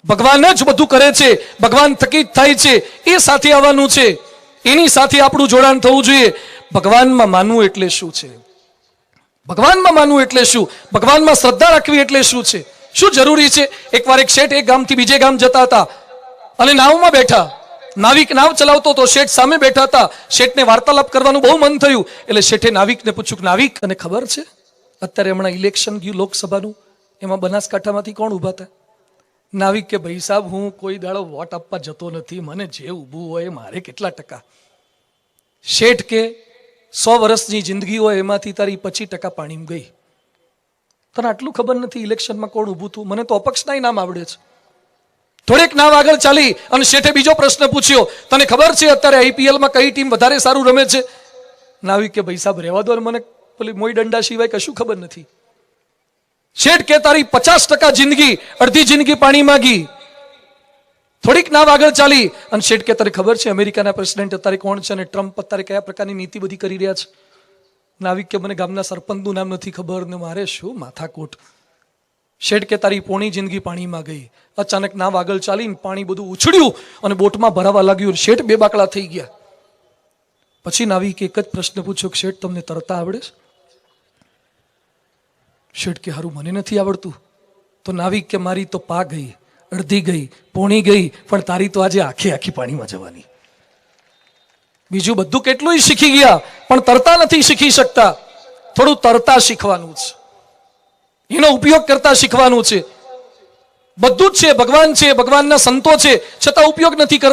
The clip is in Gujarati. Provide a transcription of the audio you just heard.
ભગવાન જ બધું કરે છે, ભગવાન થકી થાય છે, એ સાથે આવવાનું છે, એની સાથે આપણું જોડાણ થવું જોઈએ. ભગવાનમાં માનવું એટલે શું છે? ભગવાનમાં માનવું એટલે શું? ભગવાનમાં શ્રદ્ધા રાખવી એટલે શું છે? શું જરૂરી છે? એકવાર એક શેઠ એક ગામથી બીજે ગામ જતા હતા અને નાવમાં બેઠા. નાવિક નાવ ચલાવતો તો શેઠ સામે બેઠા હતા. શેઠને વાર્તાલાપ કરવાનું બહુ મન થયું એટલે શેઠે નાવિકને પૂછ્યું કે નાવિક, અને ખબર છે અત્યારે હમણાં ઇલેક્શન ગયું લોકસભાનું, એમાં બનાસકાંઠામાંથી કોણ ઊભા હતા? નાવિક કે ભાઈ સાહેબ, હું કોઈ દાડો વોટ આપવા જતો નથી, મને જે ઊભું હોય મારે કેટલા ટકા. શેઠ કે 100 વર્ષની જિંદગી હોય એમાંથી તારી 25% પાણીમાં ગઈ. તને આટલું ખબર નથી ઇલેક્શનમાં કોણ ઊભું હતું? મને તો અપક્ષના નામ આવડે છે. થોડેક નાવ આગળ ચાલી અને શેઠે બીજો પ્રશ્ન પૂછ્યો, તને ખબર છે અત્યારે આઈપીએલમાં કઈ ટીમ વધારે સારું રમે છે? નાવિક કે ભાઈ સાહેબ રહેવા દો, મને પેલી મોઈ દંડા સિવાય કશું ખબર નથી. શેઠ કે તારી 50% જિંદગી, અડધી જિંદગી પાણીમાં ગઈ. થોડીક નાવ આગળ ચાલી અને શેઠ કે તને ખબર છે અમેરિકાના પ્રેસિડેન્ટ અત્યારે કોણ છે અને ટ્રમ્પ અત્યારે કયા પ્રકારની નીતિ બધી કરી રહ્યા છે? નાવિક કે મને ગામના સરપંચનું નામ નથી ખબર ને મારે શું માથાકૂટ. શેઠ કે તારી પોણી જિંદગી પાણીમાં ગઈ. અચાનક નાવ આગળ ચાલીને પાણી બધું ઉછળ્યું અને બોટમાં ભરાવા લાગ્યું. શેઠ બે બાકડા થઈ ગયા. પછી નાવિકે એક જ પ્રશ્ન પૂછ્યો કે શેઠ, તમને તરતા આવડે છે? શેઠ કે હારું મને નથી આવડતું. તો નાવિક કે મારી તો પા ગઈ, અડધી ગઈ, પોણી ગઈ, પણ તારી તો આજે આખી પાણીમાં જવાની. બીજું બધું કેટલું શીખી ગયા પણ તરતા નથી શીખી શકતા. થોડું તરતા શીખવાનું છે, એનો ઉપયોગ કરતા શીખવાનું છે. બધું જ છે, ભગવાન છે, ભગવાનના સંતો છે, છતાં ઉપયોગ નથી કરતા.